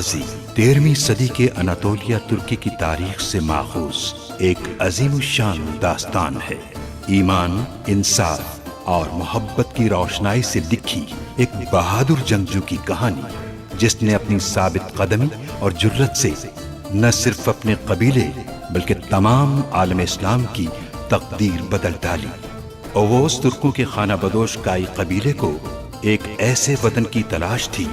غازی 13ویں صدی کے اناطولیہ ترکی کی تاریخ سے ماخوذ ایک عظیم الشان داستان ہے۔ ایمان، انصاف اور محبت کی روشنائی سے لکھی ایک بہادر جنگجو کی کہانی، جس نے اپنی ثابت قدمی اور جرت سے نہ صرف اپنے قبیلے بلکہ تمام عالم اسلام کی تقدیر بدل ڈالی۔ اووس ترکوں کے خانہ بدوش کائی قبیلے کو ایک ایسے وطن کی تلاش تھی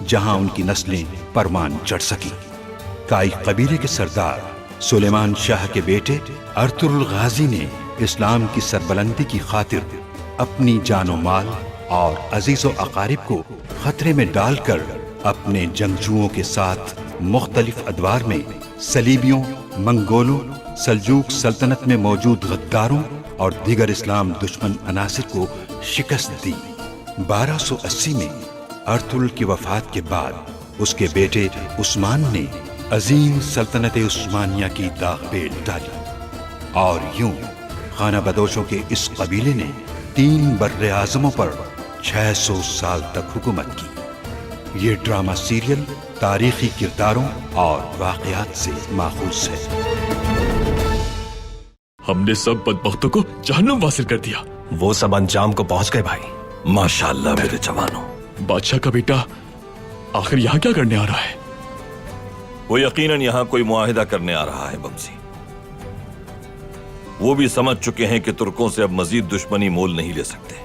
جہاں ان کی نسلیں پروان چڑھ سکیں۔ کائی قبیلے کے سردار سلیمان شاہ کے بیٹے ارطغرل غازی نے اسلام کی سربلندی کی خاطر اپنی جان و مال اور عزیز و اقارب کو خطرے میں ڈال کر اپنے جنگجوؤں کے ساتھ مختلف ادوار میں صلیبیوں، منگولوں، سلجوق سلطنت میں موجود غداروں اور دیگر اسلام دشمن عناصر کو شکست دی۔ 1280 میں ارطغرل کی وفات کے بعد اس کے بیٹے عثمان نے عظیم سلطنت عثمانیہ کی داغ پیل ڈالی، اور یوں خانہ بدوشوں کے اس قبیلے نے 3 بر اعظموں پر 600 سال تک حکومت کی۔ یہ ڈرامہ سیریل تاریخی کرداروں اور واقعات سے ماخوذ ہے۔ ہم نے سب بدبختوں کو جہنم واصل کر دیا۔ وہ سب انجام کو پہنچ گئے بھائی۔ ماشاءاللہ میرے جوانوں۔ بادشاہ کا بیٹا آخر یہاں کیا کرنے آ رہا ہے؟ وہ یقیناً یہاں کوئی معاہدہ کرنے آ رہا ہے بمسی۔ وہ بھی سمجھ چکے ہیں کہ ترکوں سے اب مزید دشمنی مول نہیں لے سکتے۔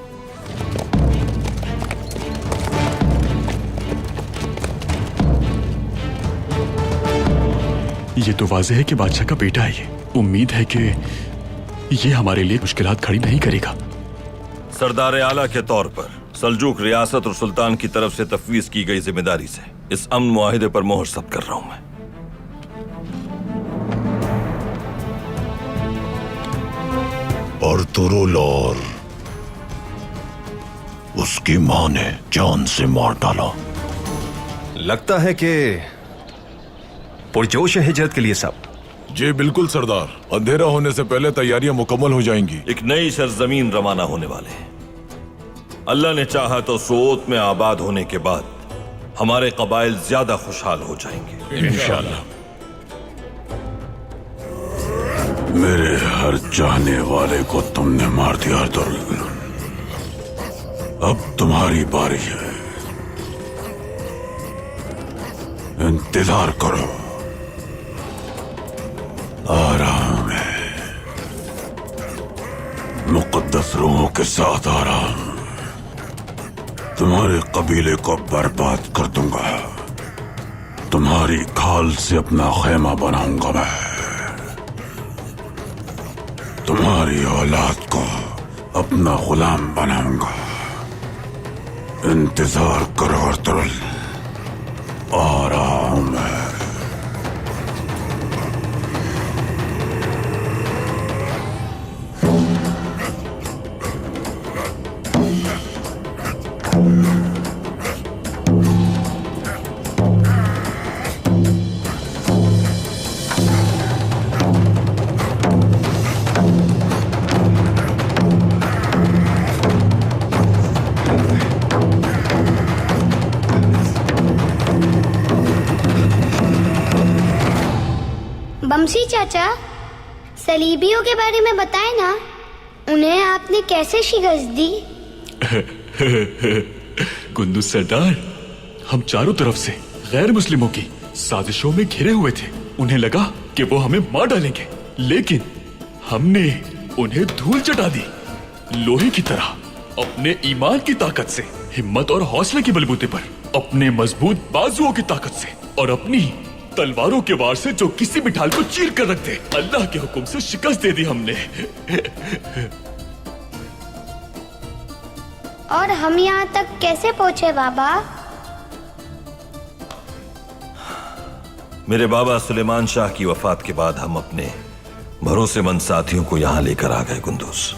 یہ تو واضح ہے کہ بادشاہ کا بیٹا ہے یہ۔ امید ہے کہ یہ ہمارے لیے مشکلات کھڑی نہیں کرے گا۔ سردار اعلیٰ کے طور پر سلجوق ریاست اور سلطان کی طرف سے تفویض کی گئی ذمہ داری سے اس امن معاہدے پر مہر ثبت کر رہا ہوں میں۔ ارطغرل اور اس کی ماں نے جان سے مار ڈالا۔ لگتا ہے کہ پرجوش ہے ہجرت کے لیے سب۔ جی بالکل سردار، اندھیرا ہونے سے پہلے تیاریاں مکمل ہو جائیں گی۔ ایک نئی سرزمین روانہ ہونے والے ہیں۔ اللہ نے چاہا تو سوت میں آباد ہونے کے بعد ہمارے قبائل زیادہ خوشحال ہو جائیں گے انشاءاللہ۔ میرے ہر چاہنے والے کو تم نے مار دیا ارطغرل۔ اب تمہاری باری ہے، انتظار کرو۔ آرام ہے، مقدس روحوں کے ساتھ آرام۔ تمہارے قبیلے کو برباد کر دوں گا، تمہاری کھال سے اپنا خیمہ بناؤں گا میں، تمہاری اولاد کو اپنا غلام بناؤں گا۔ انتظار کرو ارطغرل، آرام ہے۔ بمسی چاچا، صلیبیوں کے بارے میں بتائیں نا، انہیں آپ نے کیسے شکست دی؟ گندوز سردار، ہم چاروں طرف سے غیر مسلموں کی سازشوں میں گھرے ہوئے تھے۔ انہیں لگا کہ وہ ہمیں مار ڈالیں گے، لیکن ہم نے انہیں دھول چٹا دی، لوہے کی طرح، اپنے ایمان کی طاقت سے، ہمت اور حوصلے کے بلبوتے پر، اپنے مضبوط بازوؤں کی طاقت سے اور اپنی تلواروں کے وار سے جو کسی بھی ڈھال کو چیر کر رکھ دے۔ اللہ کے حکم سے شکست دے دی ہم نے۔ اور ہم یہاں تک کیسے پہنچے بابا؟ میرے بابا سلیمان شاہ کی وفات کے بعد ہم اپنے بھروسے مند ساتھیوں کو یہاں لے کر آ گئے گندوز۔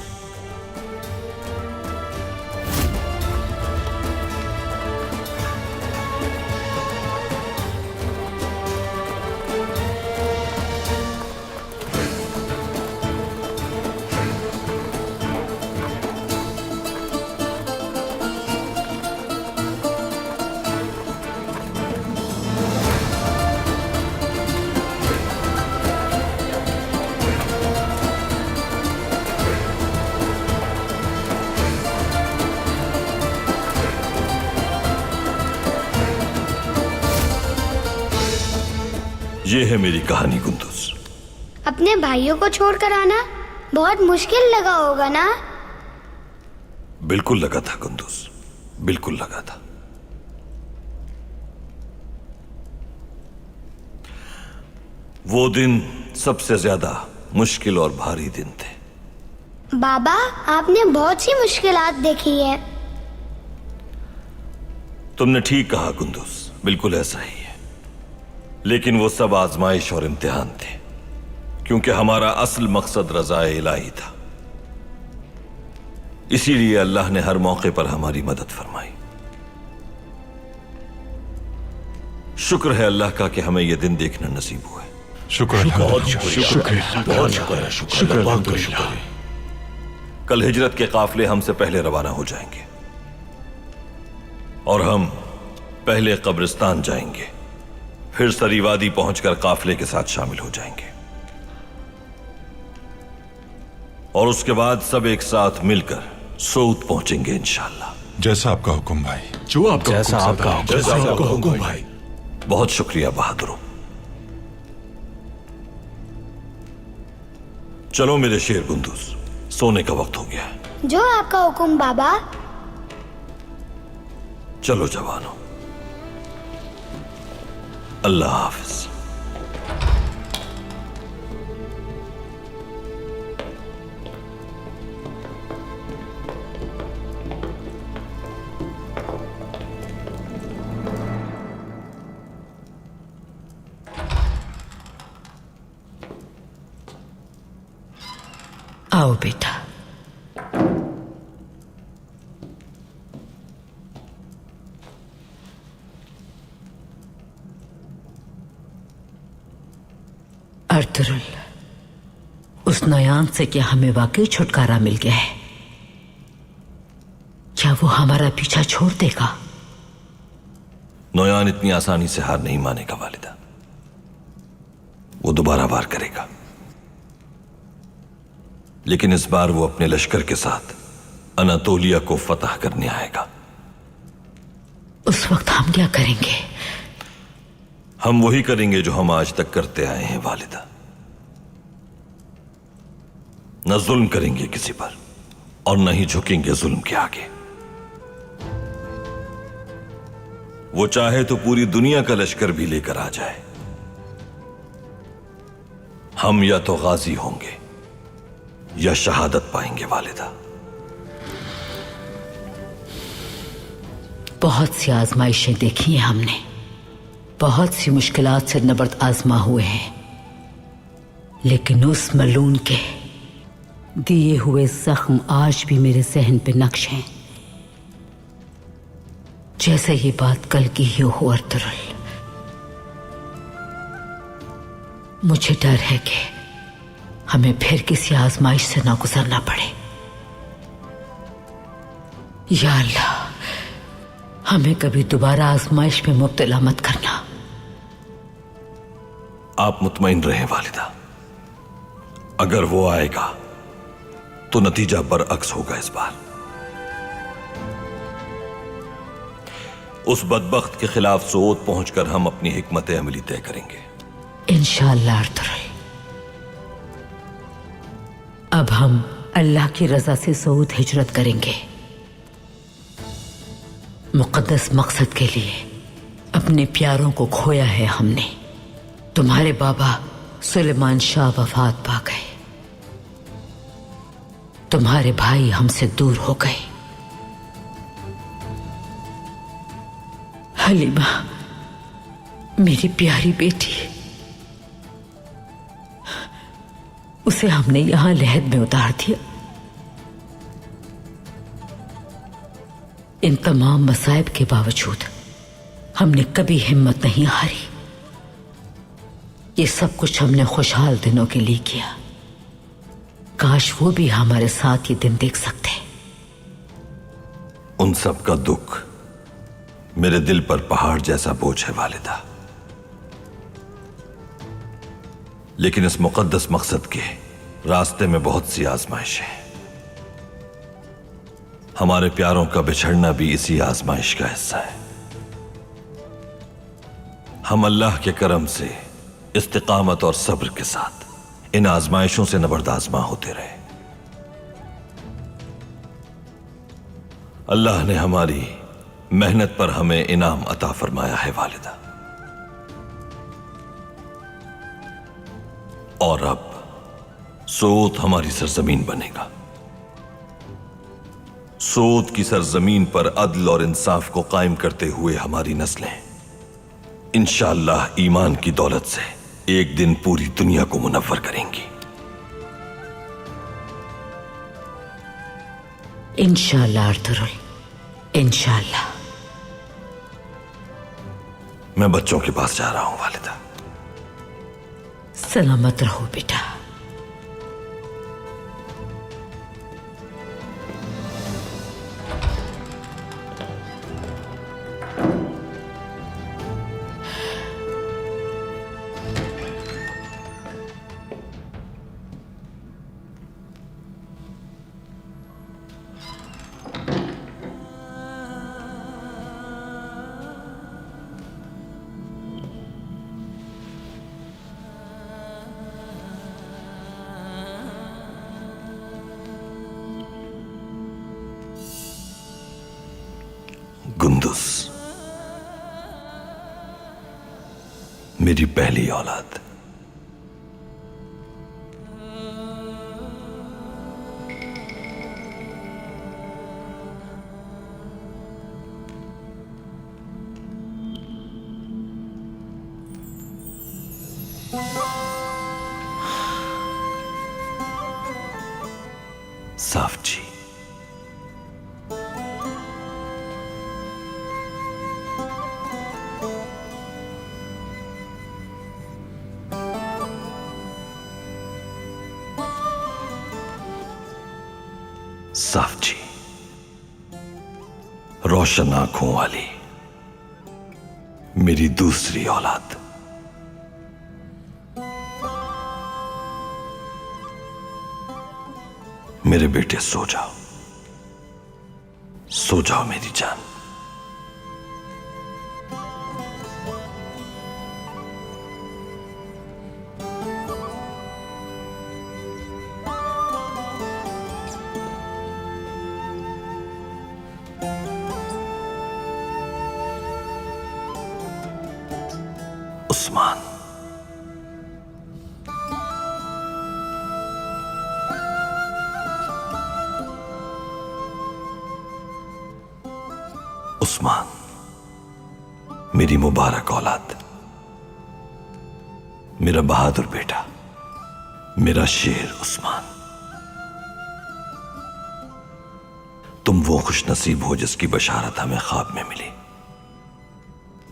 یہ ہے میری کہانی قندوز. अपने भाइयों को छोड़कर आना बहुत मुश्किल लगा होगा ना? बिल्कुल लगा था कुंदूज, बिल्कुल लगा था. वो दिन सबसे ज्यादा मुश्किल और भारी दिन थे. बाबा, आपने बहुत सी मुश्किलात देखी है. तुमने ठीक कहा कुंदूज, बिल्कुल ऐसा ही है. लेकिन वो सब आजमाइश और इम्तिहान थे, क्योंकि हमारा असल मकसद रज़ाए इलाही था. इसीलिए अल्लाह ने हर मौके पर हमारी मदद फरमाई. शुक्र है अल्लाह का कि हमें यह दिन देखना नसीब हुआ. शुक्र बहुत शुक्र अल्हम्दुलिल्लाह. कल हिजरत के काफले हमसे पहले रवाना हो जाएंगे और हम पहले कब्रिस्तान जाएंगे, फिर सरीवादी पहुंचकर काफले के साथ शामिल हो जाएंगे और उसके बाद सब एक साथ मिलकर सऊद पहुंचेंगे इंशाअल्लाह. जैसा आपका हुक्म भाई. जो आपका जैसा आपका हुक्म भाई. बहुत शुक्रिया बहादुरों. चलो मेरे शेर कुंदूज, सोने का वक्त हो गया है. जो आपका हुक्म बाबा. चलो जवानों, अल्लाह हाफिज. आओ बेटा. अर्तुरुल, उस नयान से क्या हमें वाकई छुटकारा मिल गया है? क्या वो हमारा पीछा छोड़ देगा? नोयान इतनी आसानी से हार नहीं मानेगा वालिदा. वो दोबारा वार करेगा, लेकिन इस बार वो अपने लश्कर के साथ अनातोलिया को फतह करने आएगा. उस वक्त हम क्या करेंगे? हम वही करेंगे जो हम आज तक करते आए हैं वालिदा. न जुल्म करेंगे किसी पर और न ही झुकेंगे जुल्म के आगे. वो चाहे तो पूरी दुनिया का लश्कर भी लेकर आ जाए, हम या तो गाजी होंगे या शहादत पाएंगे वालिदा. बहुत सी आजमाइशें देखी हैं हमने, बहुत सी मुश्किलात से नबर्द आजमा हुए हैं, लेकिन उस मलून के दिए हुए जख्म आज भी मेरे जहन पे नक्श हैं, जैसे ये बात कल की ही हो. अर्तुरुल, मुझे डर है कि हमें फिर किसी आजमाइश से ना गुजरना पड़े. या अल्लाह, हमें कभी दोबारा आजमाइश में मुब्तला मत करना. आप मुतमईन रहें वालिदा, अगर वो आएगा तो नतीजा बरअक्स होगा. इस बार उस बदबख्त के खिलाफ सऊद पहुंचकर हम अपनी हिकमत अमली तय करेंगे इंशाअल्लाह. अर्तुरुल, अब हम अल्लाह की रजा से सऊद हिजरत करेंगे. मुकद्दस मकसद के लिए अपने प्यारों को खोया है हमने. तुम्हारे बाबा सुलेमान शाह वफात पा गए, तुम्हारे भाई हमसे दूर हो गए. हलीमा, मेरी प्यारी बेटी, उसे हमने यहां लहद में उतार दिया. इन तमाम मसाइब के बावजूद हमने कभी हिम्मत नहीं हारी. ये सब कुछ हमने खुशहाल दिनों के लिए किया. काश वो भी हमारे साथ ये दिन देख सकते. उन सब का दुख मेरे दिल पर पहाड़ जैसा बोझ है वालिदा, लेकिन इस मुकद्दस मकसद के रास्ते में बहुत सी आजमाइशें हैं. हमारे प्यारों का बिछड़ना भी इसी आजमाइश का हिस्सा है. हम अल्लाह के करम से इस्तिकामत और सब्र के साथ इन आजमाइशों से नबरदाजमा होते रहे। अल्लाह ने हमारी मेहनत पर हमें इनाम अता फरमाया है वालिदा, और अब सोत हमारी सरजमीन बनेगा। सोत की सरजमीन पर अदल और इंसाफ को कायम करते हुए हमारी नस्लें इंशाअल्लाह ईमान की दौलत से एक दिन पूरी दुनिया को मुनव्वर करेंगी। इंशाअल्लाह अर्तुगरुल, इंशाअल्लाह। मैं बच्चों के पास जा रहा हूं वालिदा। सलामत रहो बेटा। गुंदुस मेरी पहली औलाद। साफ जी, साफ जी, रोशन आंखों वाली मेरी दूसरी औलाद। मेरे बेटे सो जाओ, सो जाओ मेरी जान। उस्मान, उस्मान मेरी मुबारक औलाद, मेरा बहादुर बेटा, मेरा शेर उस्मान। तुम वो खुशनसीब हो जिसकी बशारत हमें ख्वाब में मिली।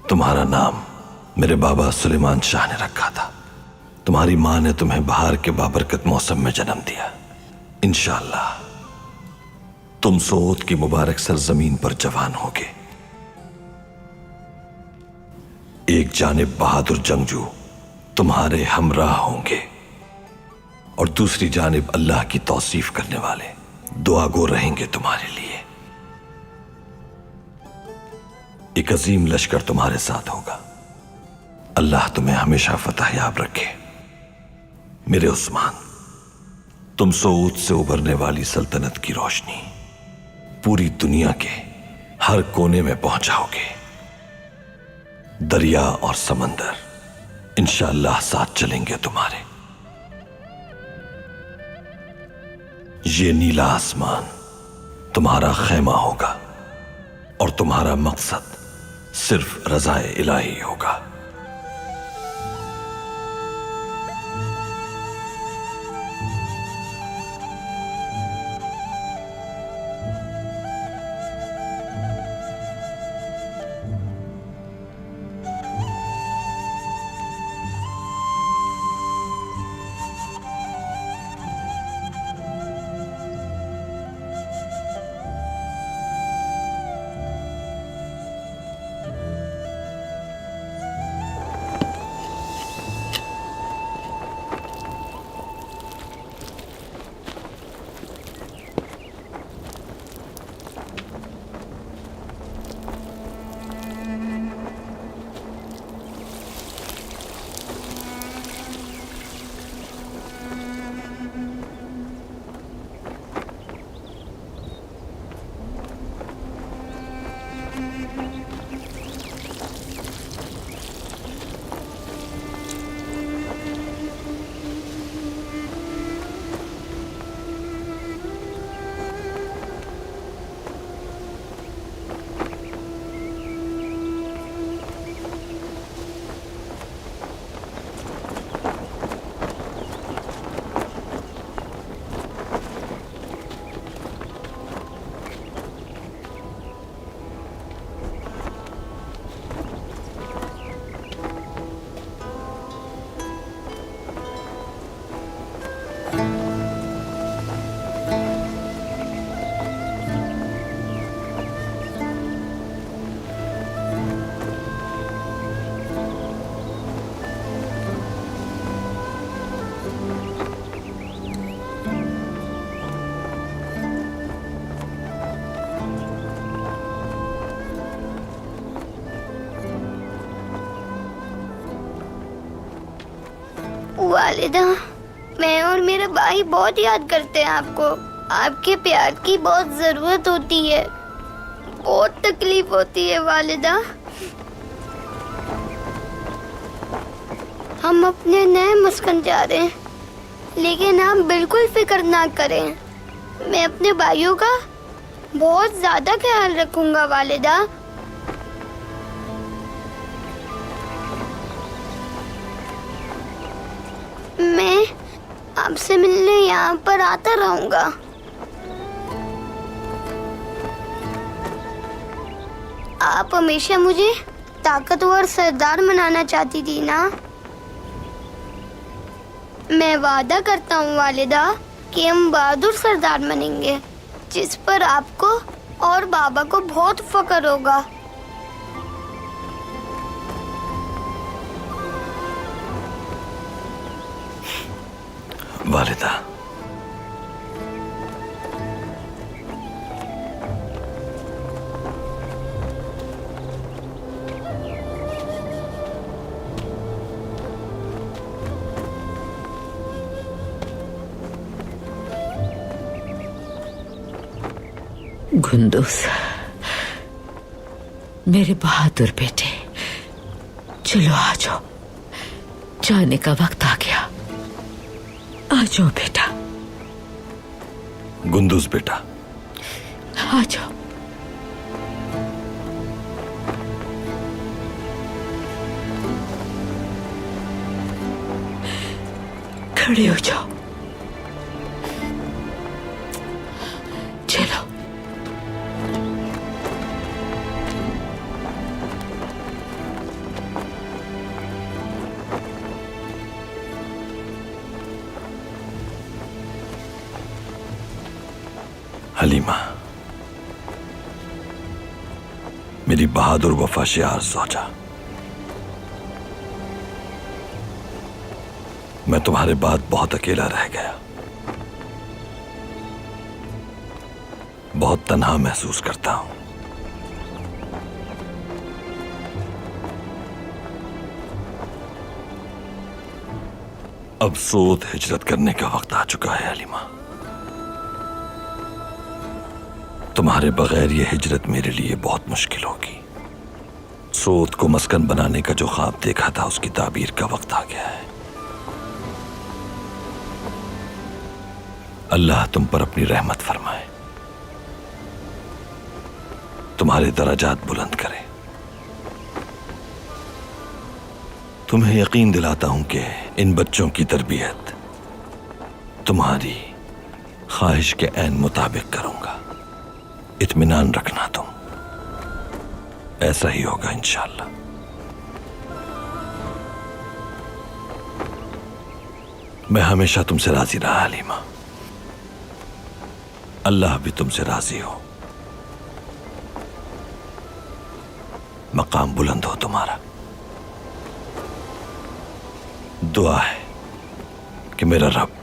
तुम्हारा नाम मेरे बाबा सुलेमान शाह ने रखा था। तुम्हारी मां ने तुम्हें बहार के बाबरकत मौसम में जन्म दिया। इंशाअल्लाह तुम सोत की मुबारक सरजमीन पर जवान होगे। एक जानिब बहादुर जंगजू तुम्हारे हमराह होंगे और दूसरी जानिब अल्लाह की तौसीफ करने वाले दुआगो रहेंगे तुम्हारे लिए। एक अजीम लश्कर तुम्हारे साथ होगा। अल्लाह तुम्हें हमेशा फतह याब रखे। मेरे उस्मान, तुम सऊद से उभरने वाली सल्तनत की रोशनी पूरी दुनिया के हर कोने में पहुंचाओगे। दरिया और समंदर इंशाअल्लाह साथ चलेंगे तुम्हारे। ये नीला आसमान तुम्हारा खैमा होगा और तुम्हारा मकसद सिर्फ रज़ाए इलाही होगा। والدہ، میں اور میرا بھائی بہت یاد کرتے ہیں آپ کو. آپ کے پیار کی بہت ضرورت ہوتی ہے. بہت تکلیف ہوتی ہے والدہ. ہم اپنے نئے مسکن جا رہے ہیں، لیکن آپ بالکل فکر نہ کریں. میں اپنے بھائیوں کا بہت زیادہ خیال رکھوں گا والدہ. میں آپ سے ملنے یہاں پر آتا رہوں گا. آپ ہمیشہ مجھے طاقتور سردار بنانا چاہتی تھی نا. میں وعدہ کرتا ہوں والدہ کہ ہم بہادر سردار بنیں گے، جس پر آپ کو اور بابا کو بہت فخر ہوگا. والدہ، گندوز، میرے بہادر بیٹے، چلو آ جاؤ، جانے کا وقت آ گیا. آ جاؤ بیٹا، گندوز بیٹا، آ جاؤ. کھڑے ہو جاؤ. چلو. حلیمہ، میری بہادر وفا شعار زوجہ، میں تمہارے بعد بہت اکیلا رہ گیا، بہت تنہا محسوس کرتا ہوں. اب سود ہجرت کرنے کا وقت آ چکا ہے حلیمہ. تمہارے بغیر یہ ہجرت میرے لیے بہت مشکل ہوگی. سود کو مسکن بنانے کا جو خواب دیکھا تھا اس کی تعبیر کا وقت آ گیا ہے. اللہ تم پر اپنی رحمت فرمائے، تمہارے درجات بلند کرے. تمہیں یقین دلاتا ہوں کہ ان بچوں کی تربیت تمہاری خواہش کے عین مطابق کروں گا. اطمینان رکھنا تم، ایسا ہی ہوگا انشاءاللہ. میں ہمیشہ تم سے راضی رہا حلیمہ، اللہ بھی تم سے راضی ہو. مقام بلند ہو تمہارا. دعا ہے کہ میرا رب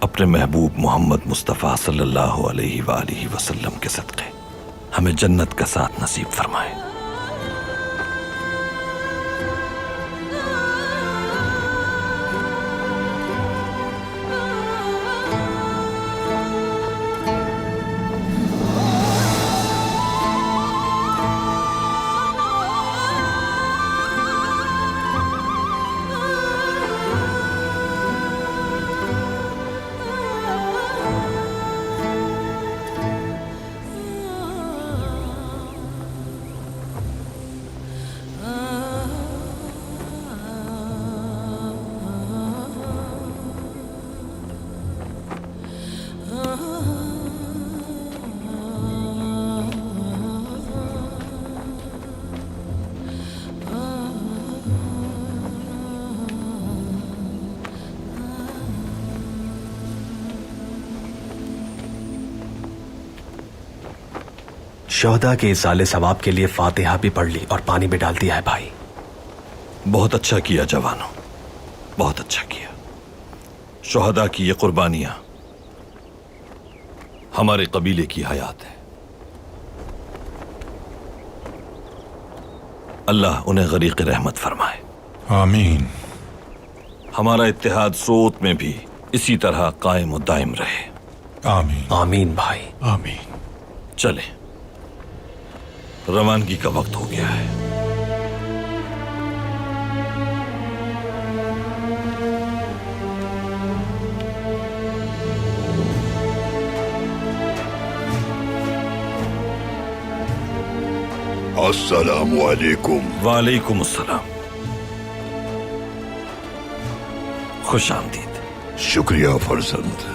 اپنے محبوب محمد مصطفیٰ صلی اللہ علیہ وآلہ وسلم کے صدقے ہمیں جنت کا ساتھ نصیب فرمائے. شہداء کے اصالے ثواب کے لیے فاتحہ بھی پڑھ لی اور پانی بھی ڈال دیا ہے بھائی. بہت اچھا کیا جوانوں، بہت اچھا کیا. شہداء کی یہ قربانیاں ہمارے قبیلے کی حیات ہے. اللہ انہیں غریق رحمت فرمائے. آمین. ہمارا اتحاد سوت میں بھی اسی طرح قائم و دائم رہے. آمین. آمین بھائی. آمین. چلیں، روانگی کا وقت ہو گیا ہے. السلام علیکم. وعلیکم السلام. خوش آمدید. شکریہ فرزند.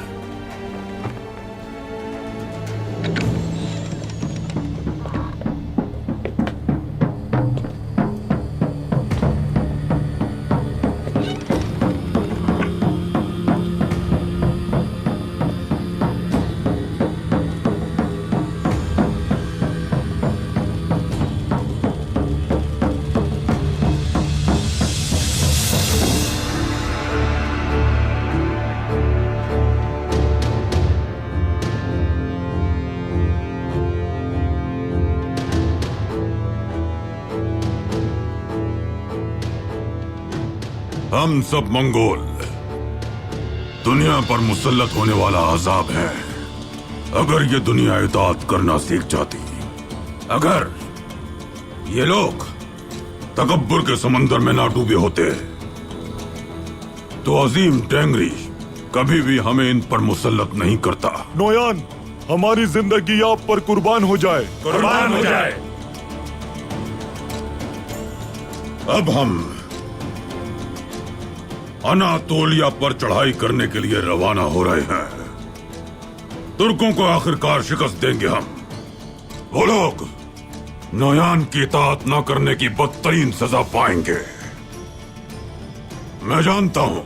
ہم سب منگول دنیا پر مسلط ہونے والا عذاب ہے. اگر یہ دنیا اطاعت کرنا سیکھ جاتی، اگر یہ لوگ تکبر کے سمندر میں نہ ڈوبے ہوتے، تو عظیم ٹینگری کبھی بھی ہمیں ان پر مسلط نہیں کرتا. نویان، ہماری زندگی آپ پر قربان ہو جائے. قربان ہو جائے. اب ہم اناتولیا پر چڑھائی کرنے کے لیے روانہ ہو رہے ہیں. ترکوں کو آخرکار شکست دیں گے ہم. وہ لوگ نویان کی اطاعت نہ کرنے کی بدترین سزا پائیں گے. میں جانتا ہوں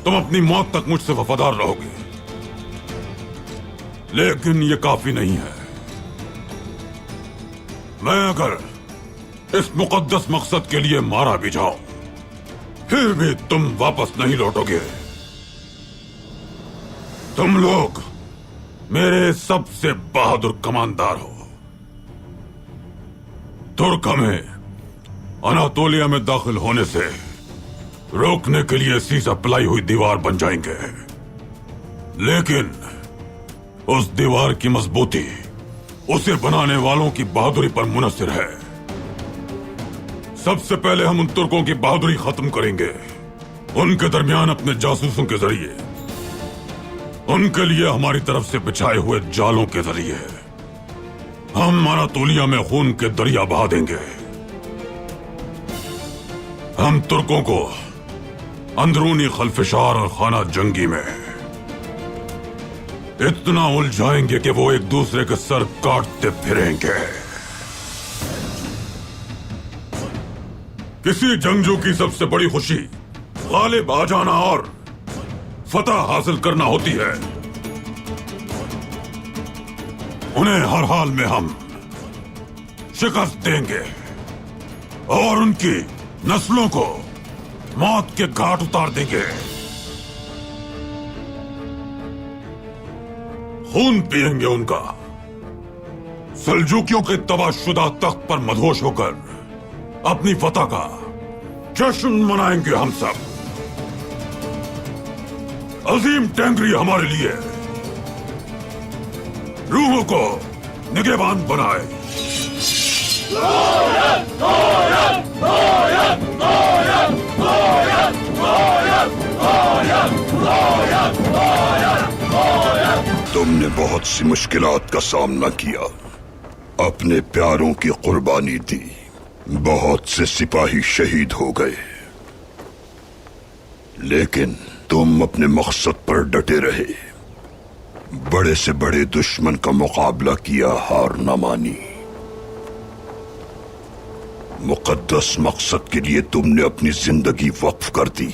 تم اپنی موت تک مجھ سے وفادار رہو گے، لیکن یہ کافی نہیں ہے. میں اگر اس مقدس مقصد کے لیے مارا بھی جاؤں، پھر بھی تم واپس نہیں لوٹو گے. تم لوگ میرے سب سے بہادر کماندار ہو. ترک ہمیں اناتولیا میں داخل ہونے سے روکنے کے لیے سیسا پلائی ہوئی دیوار بن جائیں گے، لیکن اس دیوار کی مضبوطی اسے بنانے والوں کی بہادری پر منحصر ہے. سب سے پہلے ہم ان ترکوں کی بہادری ختم کریں گے، ان کے درمیان اپنے جاسوسوں کے ذریعے، ان کے لیے ہماری طرف سے بچھائے ہوئے جالوں کے ذریعے. ہم اناتولیا میں خون کے دریا بہا دیں گے. ہم ترکوں کو اندرونی خلفشار اور خانہ جنگی میں اتنا الجھائیں گے کہ وہ ایک دوسرے کے سر کاٹتے پھریں گے. کسی جنگجو کی سب سے بڑی خوشی غالب آ جانا اور فتح حاصل کرنا ہوتی ہے. انہیں ہر حال میں ہم شکست دیں گے اور ان کی نسلوں کو موت کے گھاٹ اتار دیں گے. خون پیئیں گے ان کا. سلجوکیوں کے تباہ شدہ تخت پر مدہوش ہو کر اپنی فتح کا جشن منائیں گے ہم سب. عظیم ٹینگری ہمارے لیے روحوں کو نگہبان بنائے. تم نے بہت سی مشکلات کا سامنا کیا، اپنے پیاروں کی قربانی دی، بہت سے سپاہی شہید ہو گئے، لیکن تم اپنے مقصد پر ڈٹے رہے. بڑے سے بڑے دشمن کا مقابلہ کیا، ہار نہ مانی. مقدس مقصد کے لیے تم نے اپنی زندگی وقف کر دی،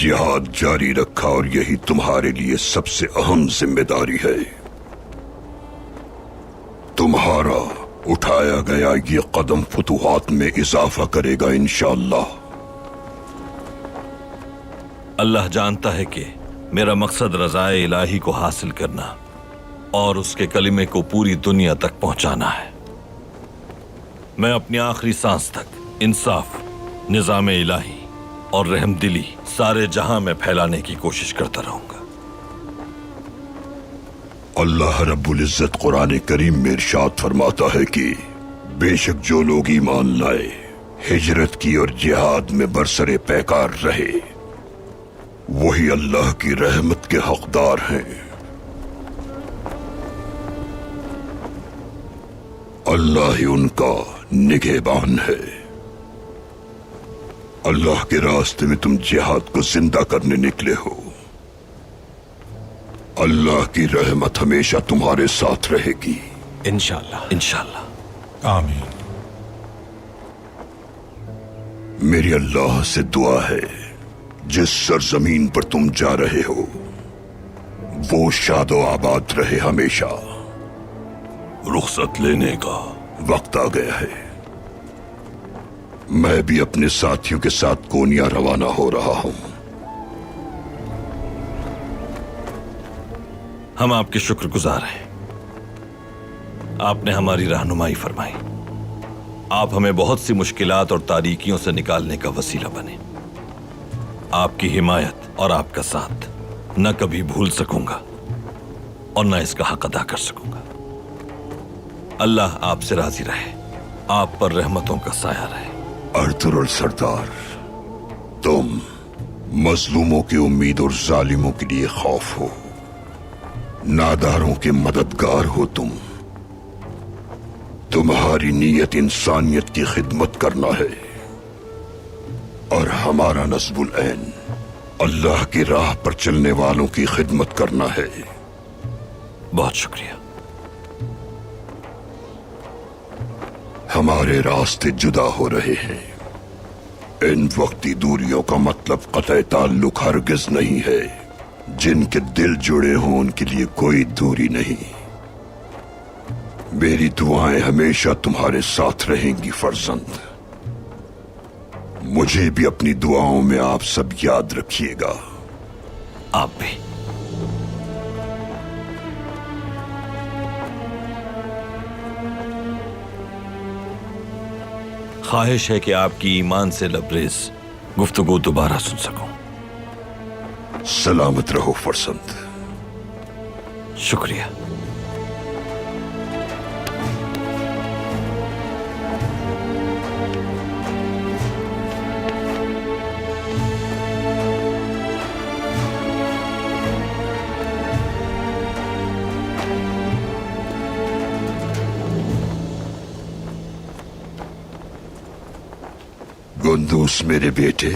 جہاد جاری رکھا، اور یہی تمہارے لیے سب سے اہم ذمہ داری ہے. تمہارا اٹھایا گیا یہ قدم فتوحات میں اضافہ کرے گا انشاءاللہ. اللہ جانتا ہے کہ میرا مقصد رضائے الہی کو حاصل کرنا اور اس کے کلمے کو پوری دنیا تک پہنچانا ہے. میں اپنی آخری سانس تک انصاف، نظام الہی اور رحم دلی सारे जहां में फैलाने की कोशिश करता रहूंगा। अल्लाह रब्बुल इज्जत कुरान करीम में इरशाद फरमाता है कि बेशक जो लोग ईमान लाए, हिजरत की और जिहाद में बरसरे पैकार रहे, वही अल्लाह की रहमत के हकदार हैं। अल्लाह ही उनका निगहबान है। अल्लाह के रास्ते में तुम जिहाद को जिंदा करने निकले हो। अल्लाह की रहमत हमेशा तुम्हारे साथ रहेगी। इंशाअल्लाह। इंशाअल्लाह। आमीन। मेरी अल्लाह से दुआ है, जिस सरजमीन पर तुम जा रहे हो वो शादो आबाद रहे हमेशा। रुखसत लेने का वक्त आ गया है। मैं भी अपने साथियों के साथ कोनिया रवाना हो रहा हूं। हम आपके शुक्रगुजार हैं। आपने हमारी रहनुमाई फरमाई। आप हमें बहुत सी मुश्किलात और तारीकियों से निकालने का वसीला बने। आपकी हिमायत और आपका साथ न कभी भूल सकूंगा और न इसका हक अदा कर सकूंगा। अल्लाह आपसे राजी रहे, आप पर रहमतों का साया रहे। अर्तुगरुल सरदार, तुम मजलूमों की उम्मीद और जालिमों के लिए खौफ हो, नादारों के मददगार हो तुम। तुम्हारी नीयत इंसानियत की खिदमत करना है और हमारा नस्बुल ऐन अल्लाह की राह पर चलने वालों की खिदमत करना है। बहुत शुक्रिया। हमारे रास्ते जुदा हो रहे हैं। इन वक्ती दूरियों का मतलब कतई ताल्लुक हरगिज नहीं है। जिनके दिल जुड़े हों उनके लिए कोई दूरी नहीं। मेरी दुआएं हमेशा तुम्हारे साथ रहेंगी फर्जंद। मुझे भी अपनी दुआओं में आप सब याद रखिएगा। आप भी। ख्वाहिश है कि आपकी ईमान से लबरेज गुफ्तगू दोबारा सुन सकूं। सलामत रहो फर्जंद। शुक्रिया। गुंदूस मेरे बेटे,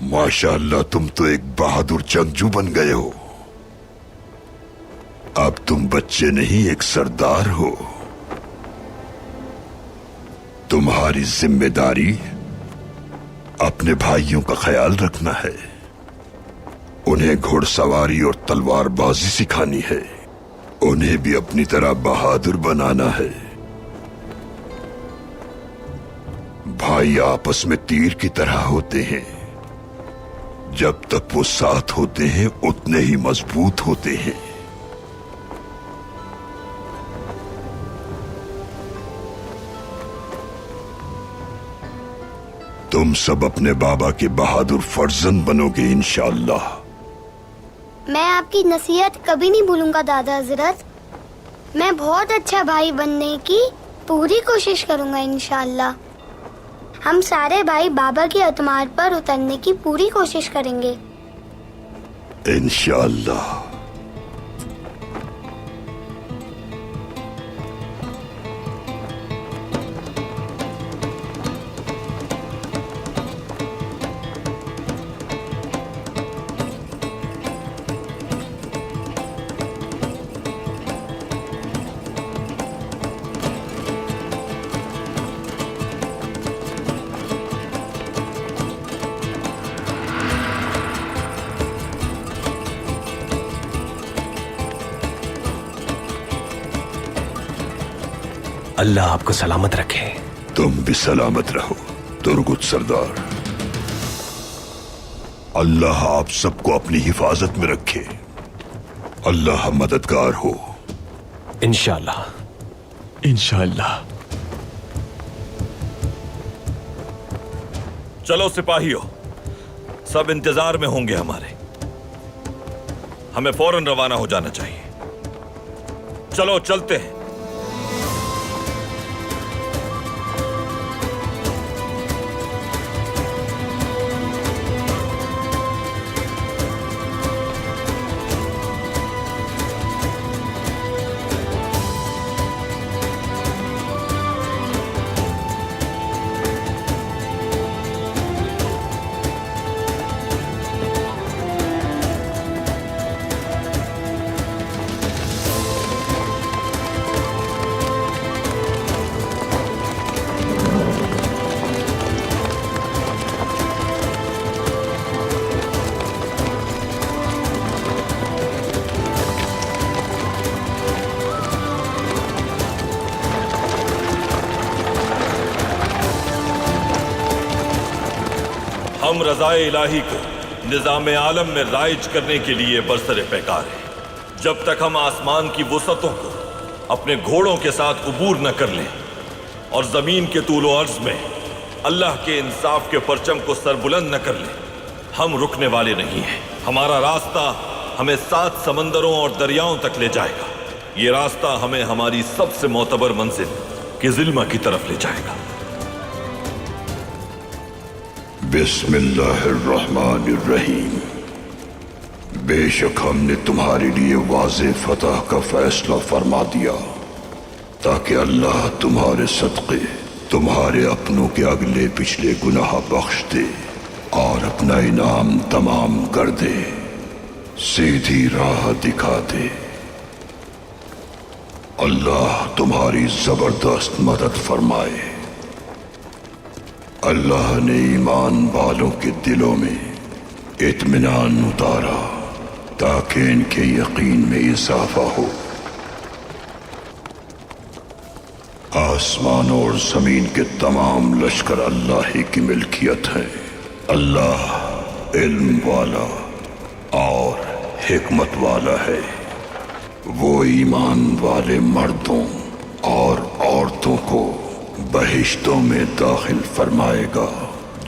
माशाअल्लाह तुम तो एक बहादुर जंगजू बन गए हो। अब तुम बच्चे नहीं, एक सरदार हो। तुम्हारी जिम्मेदारी अपने भाइयों का ख्याल रखना है। उन्हें घुड़सवारी और तलवारबाजी सिखानी है। उन्हें भी अपनी तरह बहादुर बनाना है। भाई आपस में तीर की तरह होते हैं। जब तक वो साथ होते हैं उतने ही मजबूत होते हैं। तुम सब अपने बाबा के बहादुर फर्जंद बनोगे इंशाअल्लाह। मैं आपकी नसीहत कभी नहीं भूलूंगा दादा हजरत। मैं बहुत अच्छा भाई बनने की पूरी कोशिश करूंगा इंशाअल्लाह। हम सारे भाई बाबा की अतमार पर उतरने की पूरी कोशिश करेंगे इंशाअल्लाह। अल्लाह आपको सलामत रखे। तुम भी सलामत रहो तुर्गुत सरदार। अल्लाह आप सबको अपनी हिफाजत में रखे। अल्लाह मददगार हो। इंशाअल्लाह। इंशाअल्लाह। चलो सिपाहियों, सब इंतजार में होंगे हमारे। हमें फौरन रवाना हो जाना चाहिए। चलो चलते हैं। हम रज़ाए इलाही को निज़ाम आलम में राइज करने के लिए बरसरे पैकार हैं। जब तक हम आसमान की वसअतों को अपने घोड़ों के साथ उबूर न कर लें और ज़मीन के तूलो अर्ज में अल्लाह के इंसाफ के परचम को सरबुलंद न कर लें, हम रुकने वाले नहीं हैं। हमारा रास्ता हमें 7 समंदरों और दरियाओं तक ले जाएगा। ये रास्ता हमें हमारी सबसे मोतबर मंजिल किज़िल्मा की तरफ ले जाएगा। बिस्मिल्लाहिर्रहमानिर्रहीम। बेशक हमने तुम्हारे लिए वाज़े फतह का फैसला फरमा दिया ताकि अल्लाह तुम्हारे सदक़े तुम्हारे अपनों के अगले पिछले गुनाह बख्श दे और अपना इनाम तमाम कर दे, सीधी राह दिखा दे। अल्लाह तुम्हारी जबरदस्त मदद फरमाए। अल्लाह ने ईमान वालों के दिलों में इत्मीनान उतारा ताकि इनके यकीन में इजाफा हो। आसमान और जमीन के तमाम लश्कर अल्लाह ही की मिल्कियत है। अल्लाह इल्म वाला और हिकमत वाला है। वो ईमान वाले मर्दों और औरतों को बहिश्तों में दाखिल फरमाएगा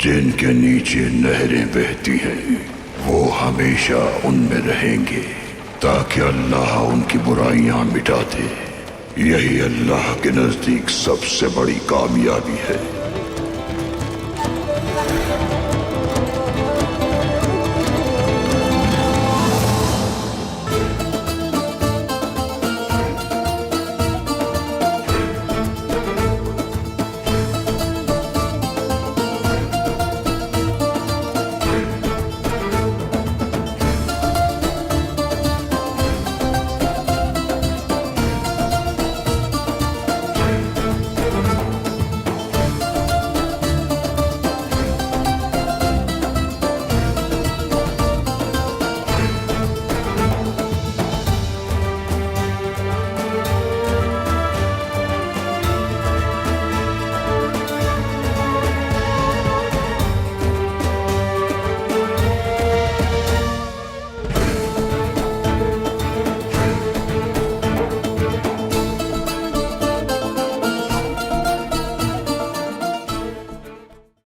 जिनके नीचे नहरें बहती हैं। वो हमेशा उनमें रहेंगे ताकि अल्लाह उनकी बुराइयां मिटा दे। यही अल्लाह के नजदीक सबसे बड़ी कामयाबी है।